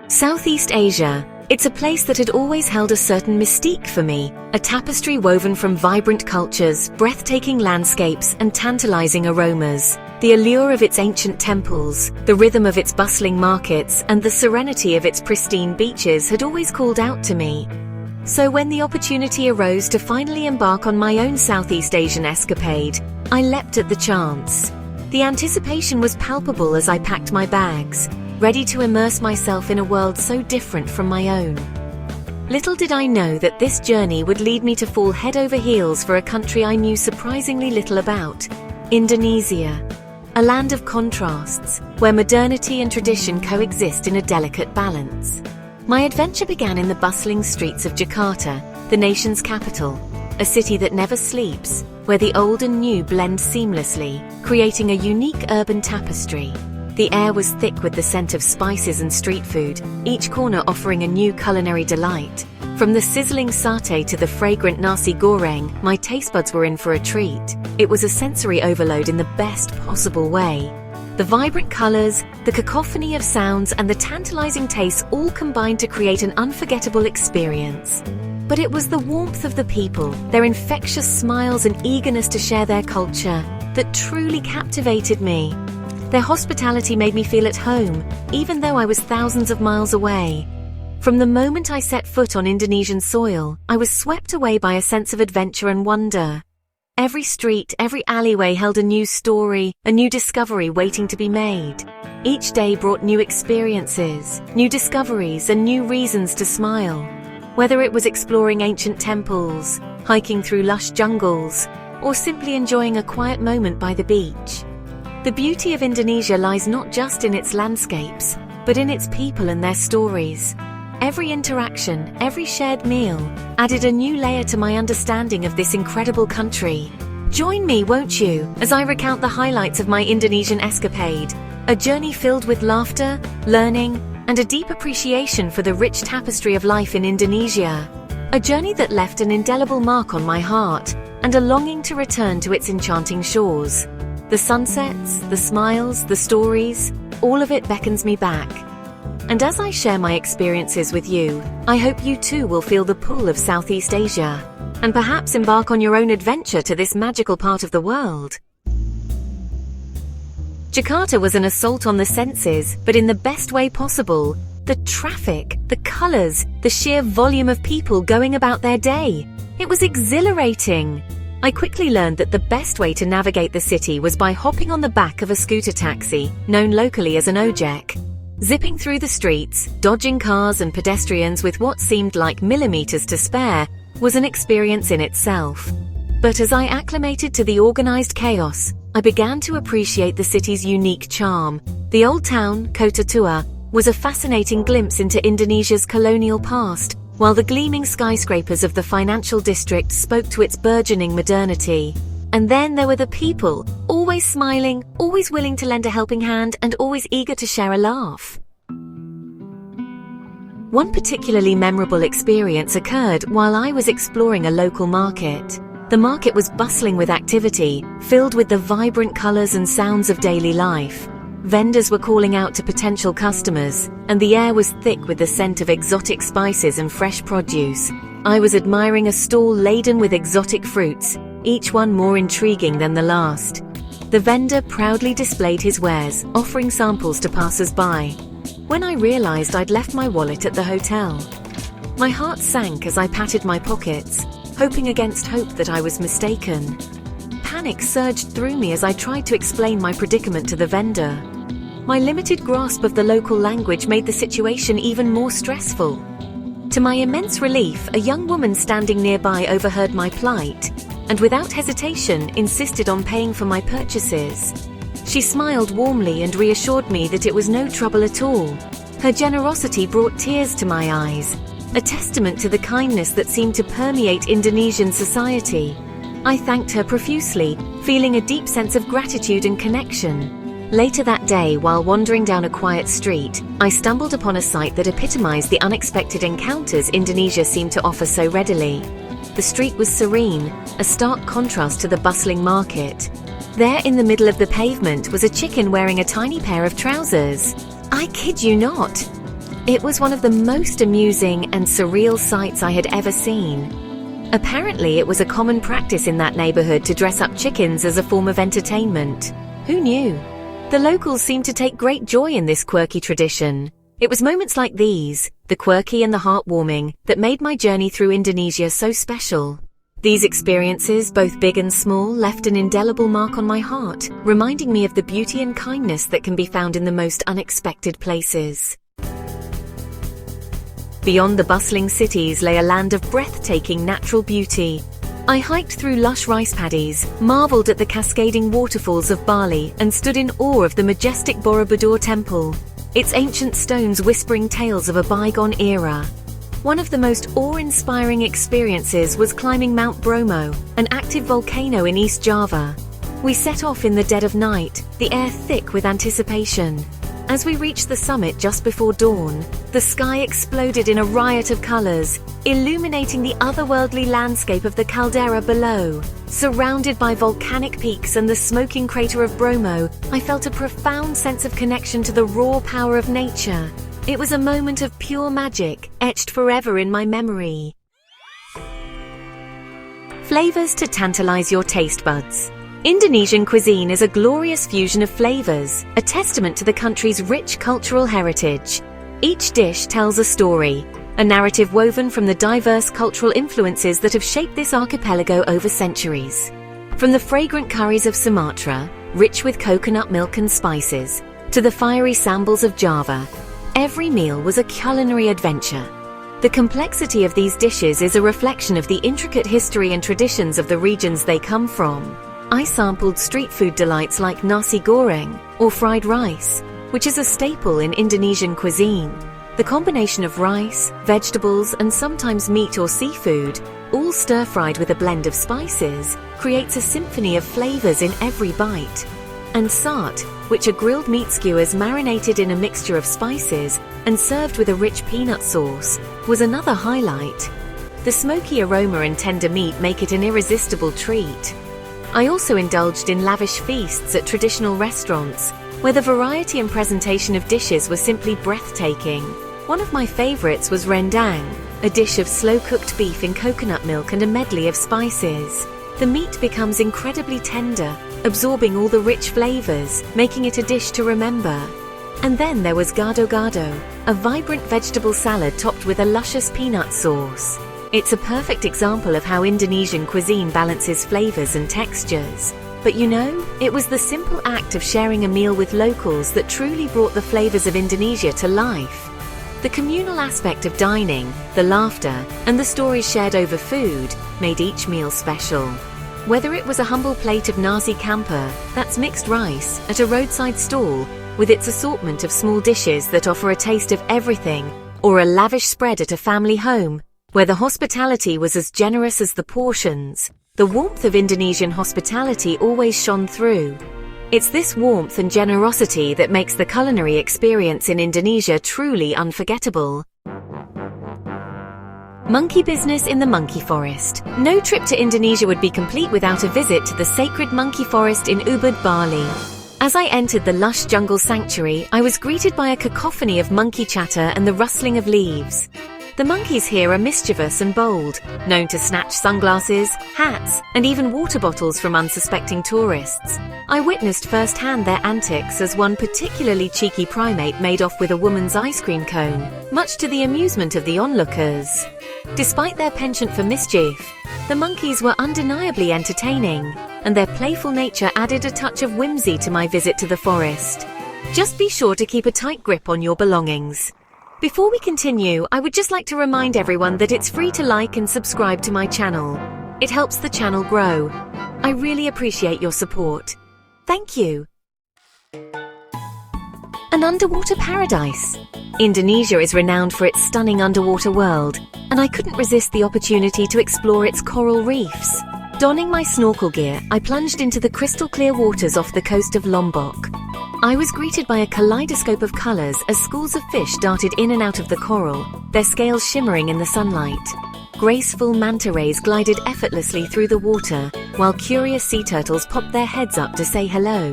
Southeast Asia. It's a place that had always held a certain mystique for me, a tapestry woven from vibrant cultures, breathtaking landscapes, and tantalizing aromas. The allure of its ancient temples, the rhythm of its bustling markets, and the serenity of its pristine beaches had always called out to me. So when the opportunity arose to finally embark on my own Southeast Asian escapade, I leapt at the chance. The anticipation was palpable as I packed my bags, ready to immerse myself in a world so different from my own. Little did I know that this journey would lead me to fall head over heels for a country I knew surprisingly little about, Indonesia. A land of contrasts, where modernity and tradition coexist in a delicate balance. My adventure began in the bustling streets of Jakarta, the nation's capital, a city that never sleeps, where the old and new blend seamlessly, creating a unique urban tapestry. The air was thick with the scent of spices and street food, each corner offering a new culinary delight. From the sizzling satay to the fragrant nasi goreng, my taste buds were in for a treat. It was a sensory overload in the best possible way. The vibrant colors, the cacophony of sounds, and the tantalizing tastes all combined to create an unforgettable experience. But it was the warmth of the people, their infectious smiles and eagerness to share their culture, that truly captivated me. Their hospitality made me feel at home, even though I was thousands of miles away. From the moment I set foot on Indonesian soil, I was swept away by a sense of adventure and wonder. Every street, every alleyway held a new story, a new discovery waiting to be made. Each day brought new experiences, new discoveries, and new reasons to smile. Whether it was exploring ancient temples, hiking through lush jungles, or simply enjoying a quiet moment by the beach. The beauty of Indonesia lies not just in its landscapes, but in its people and their stories. Every interaction, every shared meal, added a new layer to my understanding of this incredible country. Join me, won't you, as I recount the highlights of my Indonesian escapade, a journey filled with laughter, learning, and a deep appreciation for the rich tapestry of life in Indonesia. A journey that left an indelible mark on my heart, and a longing to return to its enchanting shores. The sunsets, the smiles, the stories, all of it beckons me back. And as I share my experiences with you, I hope you too will feel the pull of Southeast Asia, and perhaps embark on your own adventure to this magical part of the world. Jakarta was an assault on the senses, but in the best way possible. The traffic, the colors, the sheer volume of people going about their day. It was exhilarating. I quickly learned that the best way to navigate the city was by hopping on the back of a scooter taxi, known locally as an ojek. Zipping through the streets, dodging cars and pedestrians with what seemed like millimeters to spare, was an experience in itself. But as I acclimated to the organized chaos, I began to appreciate the city's unique charm. The old town, Kota Tua, was a fascinating glimpse into Indonesia's colonial past, while the gleaming skyscrapers of the financial district spoke to its burgeoning modernity. And then there were the people, always smiling, always willing to lend a helping hand, and always eager to share a laugh. One particularly memorable experience occurred while I was exploring a local market. The market was bustling with activity, filled with the vibrant colors and sounds of daily life. Vendors were calling out to potential customers, and the air was thick with the scent of exotic spices and fresh produce. I was admiring a stall laden with exotic fruits, each one more intriguing than the last. The vendor proudly displayed his wares, offering samples to passers-by. When I realized I'd left my wallet at the hotel, my heart sank as I patted my pockets, hoping against hope that I was mistaken. Panic surged through me as I tried to explain my predicament to the vendor. My limited grasp of the local language made the situation even more stressful. To my immense relief, a young woman standing nearby overheard my plight, and without hesitation insisted on paying for my purchases. She smiled warmly and reassured me that it was no trouble at all. Her generosity brought tears to my eyes, a testament to the kindness that seemed to permeate Indonesian society. I thanked her profusely, feeling a deep sense of gratitude and connection. Later that day, while wandering down a quiet street, I stumbled upon a sight that epitomized the unexpected encounters Indonesia seemed to offer so readily. The street was serene, a stark contrast to the bustling market. There in the middle of the pavement was a chicken wearing a tiny pair of trousers. I kid you not. It was one of the most amusing and surreal sights I had ever seen. Apparently, it was a common practice in that neighborhood to dress up chickens as a form of entertainment. Who knew? The locals seemed to take great joy in this quirky tradition. It was moments like these, the quirky and the heartwarming, that made my journey through Indonesia so special. These experiences, both big and small, left an indelible mark on my heart, reminding me of the beauty and kindness that can be found in the most unexpected places. Beyond the bustling cities lay a land of breathtaking natural beauty. I hiked through lush rice paddies, marveled at the cascading waterfalls of Bali, and stood in awe of the majestic Borobudur temple, its ancient stones whispering tales of a bygone era. One of the most awe-inspiring experiences was climbing Mount Bromo, an active volcano in East Java. We set off in the dead of night, the air thick with anticipation. As we reached the summit just before dawn, the sky exploded in a riot of colors, illuminating the otherworldly landscape of the caldera below. Surrounded by volcanic peaks and the smoking crater of Bromo, I felt a profound sense of connection to the raw power of nature. It was a moment of pure magic, etched forever in my memory. Flavors to tantalize your taste buds. Indonesian cuisine is a glorious fusion of flavors, a testament to the country's rich cultural heritage. Each dish tells a story, a narrative woven from the diverse cultural influences that have shaped this archipelago over centuries. From the fragrant curries of Sumatra, rich with coconut milk and spices, to the fiery sambals of Java, every meal was a culinary adventure. The complexity of these dishes is a reflection of the intricate history and traditions of the regions they come from. I sampled street food delights like nasi goreng, or fried rice, which is a staple in Indonesian cuisine. The combination of rice, vegetables, and sometimes meat or seafood, all stir-fried with a blend of spices, creates a symphony of flavors in every bite. And sat, which are grilled meat skewers marinated in a mixture of spices and served with a rich peanut sauce, was another highlight. The smoky aroma and tender meat make it an irresistible treat. I also indulged in lavish feasts at traditional restaurants, where the variety and presentation of dishes were simply breathtaking. One of my favorites was rendang, a dish of slow-cooked beef in coconut milk and a medley of spices. The meat becomes incredibly tender, absorbing all the rich flavors, making it a dish to remember. And then there was gado-gado, a vibrant vegetable salad topped with a luscious peanut sauce. It's a perfect example of how Indonesian cuisine balances flavors and textures. But you know, it was the simple act of sharing a meal with locals that truly brought the flavors of Indonesia to life. The communal aspect of dining, the laughter, and the stories shared over food made each meal special. Whether it was a humble plate of nasi campur, that's mixed rice, at a roadside stall, with its assortment of small dishes that offer a taste of everything, or a lavish spread at a family home, where the hospitality was as generous as the portions, the warmth of Indonesian hospitality always shone through. It's this warmth and generosity that makes the culinary experience in Indonesia truly unforgettable. Monkey business in the monkey forest. No trip to Indonesia would be complete without a visit to the sacred monkey forest in Ubud, Bali. As I entered the lush jungle sanctuary, I was greeted by a cacophony of monkey chatter and the rustling of leaves. The monkeys here are mischievous and bold, known to snatch sunglasses, hats, and even water bottles from unsuspecting tourists. I witnessed firsthand their antics as one particularly cheeky primate made off with a woman's ice cream cone, much to the amusement of the onlookers. Despite their penchant for mischief, the monkeys were undeniably entertaining, and their playful nature added a touch of whimsy to my visit to the forest. Just be sure to keep a tight grip on your belongings. Before we continue, I would just like to remind everyone that it's free to like and subscribe to my channel. It helps the channel grow. I really appreciate your support. Thank you. An underwater paradise. Indonesia is renowned for its stunning underwater world, and I couldn't resist the opportunity to explore its coral reefs. Donning my snorkel gear, I plunged into the crystal-clear waters off the coast of Lombok. I was greeted by a kaleidoscope of colors as schools of fish darted in and out of the coral, their scales shimmering in the sunlight. Graceful manta rays glided effortlessly through the water, while curious sea turtles popped their heads up to say hello.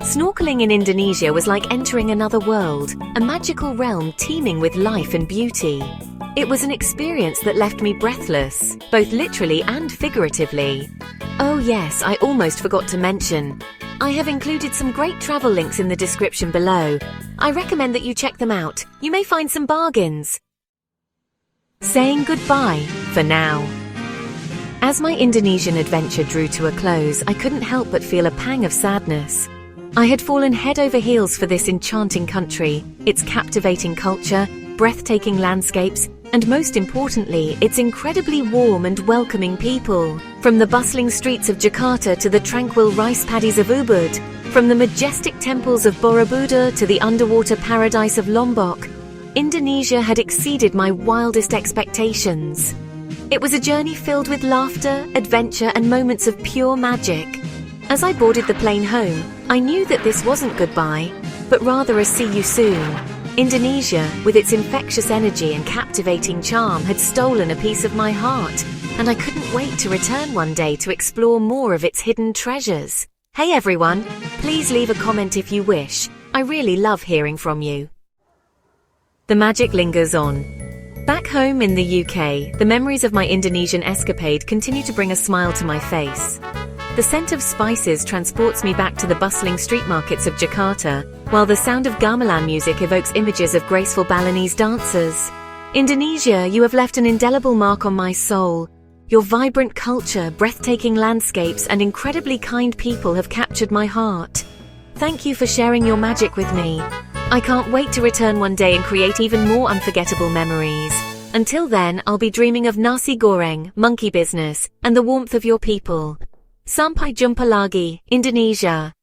Snorkeling in Indonesia was like entering another world, a magical realm teeming with life and beauty. It was an experience that left me breathless, both literally and figuratively. Oh yes, I almost forgot to mention. I have included some great travel links in the description below. I recommend that you check them out. You may find some bargains. Saying goodbye for now. As my Indonesian adventure drew to a close, I couldn't help but feel a pang of sadness. I had fallen head over heels for this enchanting country, its captivating culture, breathtaking landscapes, and most importantly, its incredibly warm and welcoming people. From the bustling streets of Jakarta to the tranquil rice paddies of Ubud, from the majestic temples of Borobudur to the underwater paradise of Lombok, Indonesia had exceeded my wildest expectations. It was a journey filled with laughter, adventure, and moments of pure magic. As I boarded the plane home, I knew that this wasn't goodbye, but rather a see you soon. Indonesia, with its infectious energy and captivating charm, had stolen a piece of my heart, and I couldn't wait to return one day to explore more of its hidden treasures. Hey everyone, please leave a comment if you wish. I really love hearing from you. The magic lingers on. Back home in the UK, the memories of my Indonesian escapade continue to bring a smile to my face. The scent of spices transports me back to the bustling street markets of Jakarta, while the sound of gamelan music evokes images of graceful Balinese dancers. Indonesia, you have left an indelible mark on my soul. Your vibrant culture, breathtaking landscapes, and incredibly kind people have captured my heart. Thank you for sharing your magic with me. I can't wait to return one day and create even more unforgettable memories. Until then, I'll be dreaming of nasi goreng, monkey business, and the warmth of your people. Sampai jumpa lagi, Indonesia.